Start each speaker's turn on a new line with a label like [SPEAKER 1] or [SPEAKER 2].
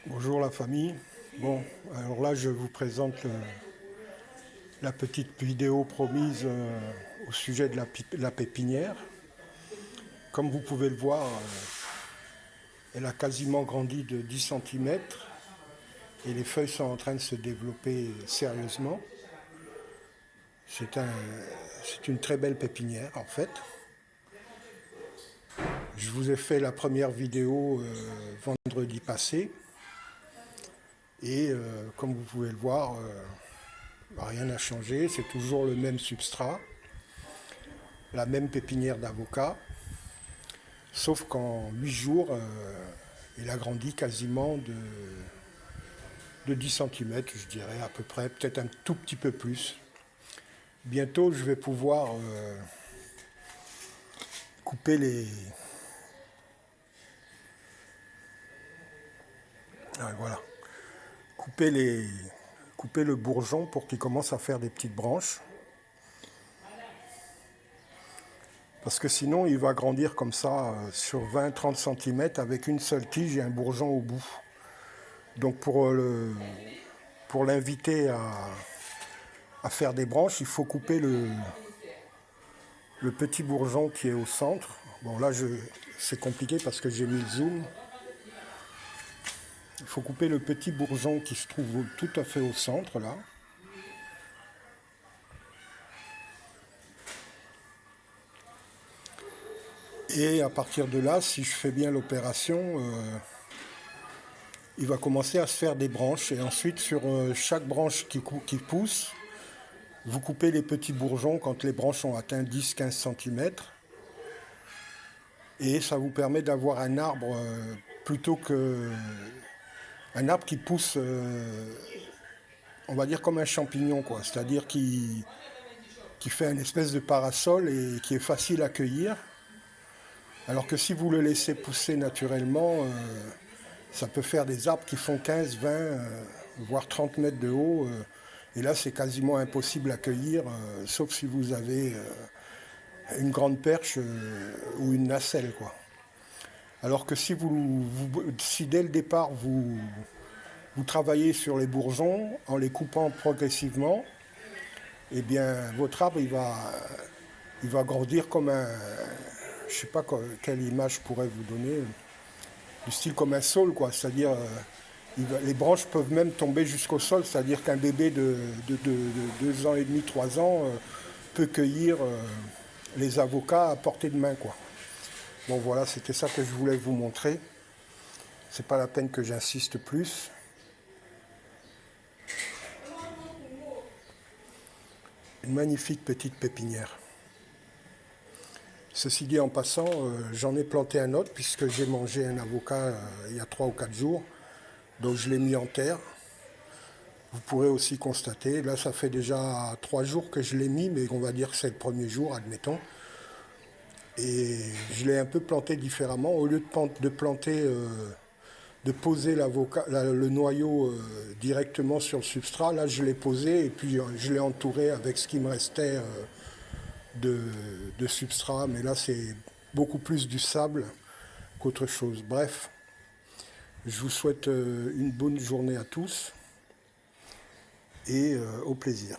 [SPEAKER 1] Bonjour la famille. Bon, alors là je vous présente la petite vidéo promise au sujet de la pépinière. Comme vous pouvez le voir, elle a quasiment grandi de 10 cm et les feuilles sont en train de se développer sérieusement. C'est une très belle pépinière en fait. Je vous ai fait la première vidéo vendredi passé et comme vous pouvez le voir, rien n'a changé, c'est toujours le même substrat, la même pépinière d'avocat, sauf qu'en 8 jours, il a grandi quasiment de 10 cm, je dirais à peu près, peut-être un tout petit peu plus. Bientôt, je vais pouvoir couper les... Ah, voilà. Couper le bourgeon pour qu'il commence à faire des petites branches. Parce que sinon, il va grandir comme ça sur 20-30 cm avec une seule tige et un bourgeon au bout. Donc pour l'inviter à faire des branches, il faut couper le petit bourgeon qui est au centre. Bon là, c'est compliqué parce que j'ai mis le zoom. Il faut couper le petit bourgeon qui se trouve tout à fait au centre là. Et à partir de là, si je fais bien l'opération, il va commencer à se faire des branches. Et ensuite, sur chaque branche qui pousse, vous coupez les petits bourgeons quand les branches ont atteint 10-15 cm. Et ça vous permet d'avoir un arbre plutôt que... Un arbre qui pousse, on va dire comme un champignon, quoi. C'est-à-dire qui fait une espèce de parasol et qui est facile à cueillir. Alors que si vous le laissez pousser naturellement, ça peut faire des arbres qui font 15, 20, voire 30 mètres de haut. Et là, c'est quasiment impossible à cueillir, sauf si vous avez une grande perche ou une nacelle, quoi. Alors que si dès le départ, vous travaillez sur les bourgeons en les coupant progressivement, eh bien, votre arbre, il va grandir comme un... Je ne sais pas quelle image je pourrais vous donner, du style comme un saule, quoi. C'est-à-dire, les branches peuvent même tomber jusqu'au sol, c'est-à-dire qu'un bébé de 2 ans et demi, 3 ans peut cueillir les avocats à portée de main, quoi. Bon, voilà, c'était ça que je voulais vous montrer. C'est pas la peine que j'insiste plus. Une magnifique petite pépinière. Ceci dit, en passant, j'en ai planté un autre puisque j'ai mangé un avocat il y a 3 ou 4 jours. Donc je l'ai mis en terre. Vous pourrez aussi constater, là ça fait déjà 3 jours que je l'ai mis, mais on va dire que c'est le premier jour, admettons. Et je l'ai un peu planté différemment. Au lieu de planter, de poser le noyau directement sur le substrat, là je l'ai posé et puis je l'ai entouré avec ce qui me restait de substrat. Mais là c'est beaucoup plus du sable qu'autre chose. Bref, je vous souhaite une bonne journée à tous et au plaisir.